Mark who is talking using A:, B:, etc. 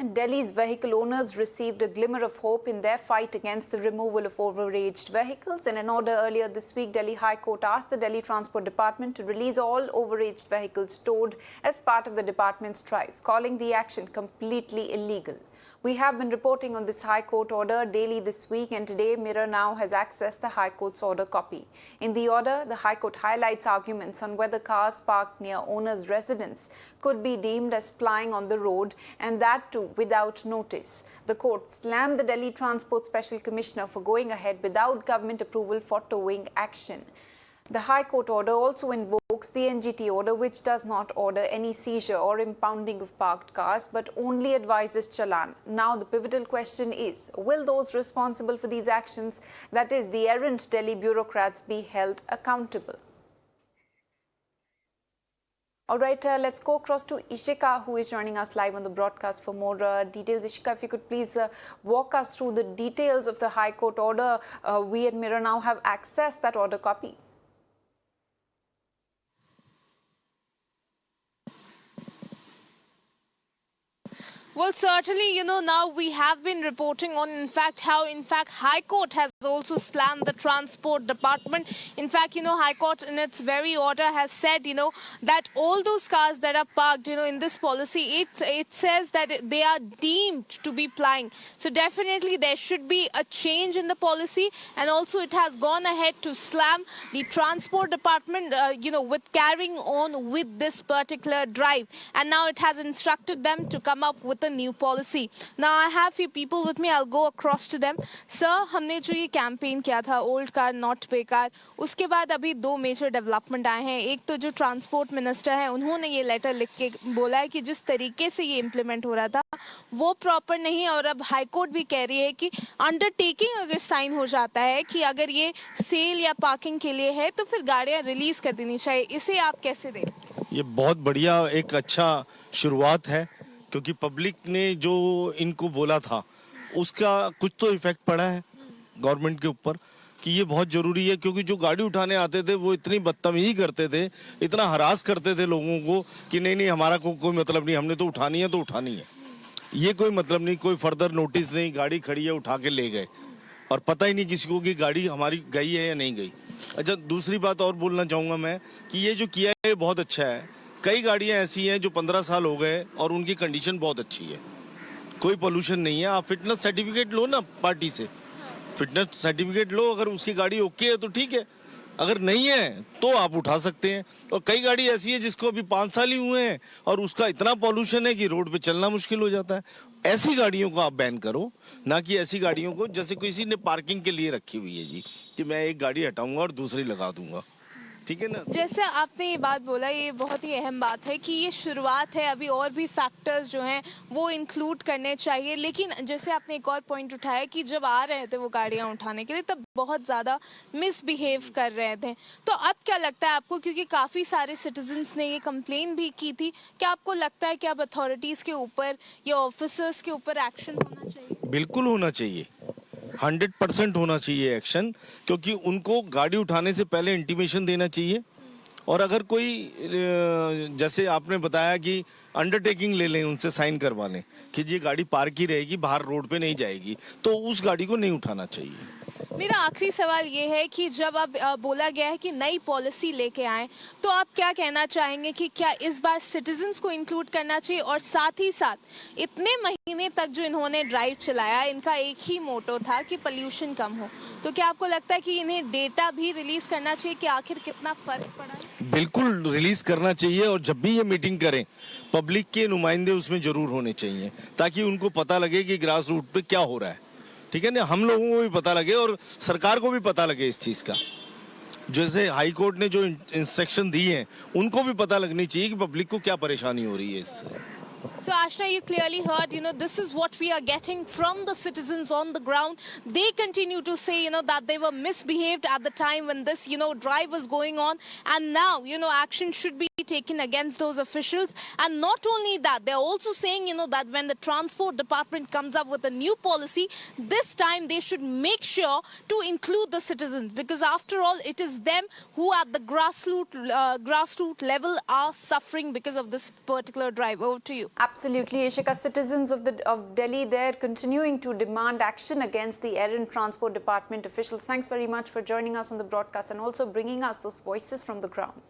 A: And Delhi's vehicle owners received a glimmer of hope in their fight against the removal of overaged vehicles. In an order earlier this week, Delhi High Court asked the Delhi Transport Department to release all overaged vehicles stored as part of the department's drive, calling the action completely illegal. We have been reporting on this High Court order daily this week, and today Mirror Now has accessed the High Court's order copy. In the order, the High Court highlights arguments on whether cars parked near owners' residence could be deemed as plying on the road, and that too without notice. The court slammed the Delhi Transport Special Commissioner for going ahead without government approval for towing action. The High Court order also invokes the NGT order, which does not order any seizure or impounding of parked cars, but only advises challan. Now, the pivotal question is, will those responsible for these actions, that is, the errant Delhi bureaucrats, be held accountable? All right, let's go across to Ishika, who is joining us live on the broadcast for more details. Ishika, if you could please walk us through the details of the High Court order. We at Mirror Now have accessed that order copy.
B: Well, certainly, now we have been reporting on, how High Court has also slammed the Transport Department. In fact, High Court in its very order has said, that all those cars that are parked, in this policy, it says that they are deemed to be plying. So definitely there should be a change in the policy, and also it has gone ahead to slam the Transport Department, with carrying on with this particular drive. And now it has instructed them to come up with a new policy. Now I have few people with me. I'll go across to them. Sir, हमने जो ये campaign किया था old car not पे car, उसके बाद अभी दो मेजर डेवलपमेंट आए हैं. एक तो जो ट्रांसपोर्ट मिनिस्टर हैं, उन्होंने ये लेटर लिख के बोला है कि जिस तरीके से ये इम्प्लीमेंट हो रहा था वो प्रॉपर नहीं, और अब हाई कोर्ट भी कह रही है कि अंडरटेकिंग अगर साइन हो जाता है कि अगर ये सेल या पार्किंग के लिए है तो फिर गाड़ियां रिलीज कर देनी चाहिए. इसे आप कैसे देख?
C: ये बहुत बढ़िया एक अच्छा शुरुआत है, क्योंकि पब्लिक ने जो इनको बोला था उसका कुछ तो इफेक्ट पड़ा है गवर्नमेंट के ऊपर कि ये बहुत जरूरी है. क्योंकि जो गाड़ी उठाने आते थे वो इतनी बदतमीजी करते थे, इतना हरास करते थे लोगों को कि नहीं हमारा कोई मतलब नहीं, हमने तो उठानी है तो उठानी है, ये कोई मतलब नहीं, कोई फर्दर नोटिस नहीं, गाड़ी खड़ी है उठा के ले गए और पता ही नहीं किसी को कि गाड़ी हमारी गई है या नहीं गई. अच्छा, दूसरी बात और बोलना चाहूँगा मैं कि ये जो किया है ये बहुत अच्छा है. कई गाड़ियां ऐसी हैं जो 15 साल हो गए और उनकी कंडीशन बहुत अच्छी है, कोई पोल्यूशन नहीं है. आप फिटनेस सर्टिफिकेट लो ना पार्टी से, फिटनेस सर्टिफिकेट लो, अगर उसकी गाड़ी ओके है तो ठीक है, अगर नहीं है तो आप उठा सकते हैं. और कई गाड़ी ऐसी है जिसको अभी 5 साल ही हुए हैं और उसका इतना पोल्यूशन है कि रोड पे चलना मुश्किल हो जाता है. ऐसी गाड़ियों को आप बैन करो, ना कि ऐसी गाड़ियों को जैसे किसी ने पार्किंग के लिए रखी हुई है जी, कि मैं एक गाड़ी हटाऊंगा और दूसरी लगा दूंगा. ठीक है ना. जैसे
B: आपने ये बात बोला, ये बहुत ही अहम बात है कि ये शुरुआत है, अभी और भी फैक्टर्स जो हैं वो इंक्लूड करने चाहिए. लेकिन जैसे आपने एक और पॉइंट उठाया कि जब आ रहे थे वो गाड़ियां उठाने के लिए तब बहुत ज़्यादा मिसबिहेव कर रहे थे, तो अब क्या लगता है आपको, क्योंकि काफ़ी सारे सिटीजन्स ने ये कंप्लेन भी की थी, क्या आपको लगता है कि अब अथॉरिटीज़ के ऊपर या ऑफिसर्स के ऊपर एक्शन होना चाहिए?
C: बिल्कुल होना चाहिए, 100% होना चाहिए एक्शन, क्योंकि उनको गाड़ी उठाने से पहले इंटीमेशन देना चाहिए. और अगर कोई जैसे आपने बताया कि अंडरटेकिंग ले लें, उनसे साइन करवा लें कि ये गाड़ी पार्क ही रहेगी, बाहर रोड पे नहीं जाएगी, तो उस गाड़ी को नहीं उठाना चाहिए.
B: मेरा आखिरी सवाल ये है कि जब अब बोला गया है कि नई पॉलिसी लेके आए, तो आप क्या कहना चाहेंगे कि क्या इस बार सिटीजन्स को इंक्लूड करना चाहिए? और साथ ही साथ इतने महीने तक जो इन्होंने ड्राइव चलाया, इनका एक ही मोटो था कि पोल्यूशन कम हो, तो क्या आपको लगता है कि इन्हें डेटा भी रिलीज करना चाहिए कि आखिर कितना फर्क पड़ा है?
C: बिल्कुल रिलीज करना चाहिए, और जब भी ये मीटिंग करें पब्लिक के नुमाइंदे उसमें जरूर होने चाहिए, ताकि उनको पता लगे कि ग्रास रूट पे क्या हो रहा है. ठीक है ना, हम लोगों को भी पता लगे और सरकार को भी पता लगे इस चीज का. जैसे हाई कोर्ट ने जो इंस्ट्रक्शन दी हैं उनको भी पता लगनी चाहिए कि पब्लिक को क्या परेशानी हो रही है इससे.
B: So Ashna, you clearly heard, this is what we are getting from the citizens on the ground. They continue to say, that they were misbehaved at the time when this, drive was going on. And now, action should be taken against those officials. And not only that, they're also saying, that when the transport department comes up with a new policy, this time they should make sure to include the citizens. Because after all, it is them who at the grassroots level are suffering because of this particular drive. Over to you.
A: Absolutely, Ishika. Citizens of Delhi, they're continuing to demand action against the Air and Transport Department officials. Thanks very much for joining us on the broadcast and also bringing us those voices from the ground.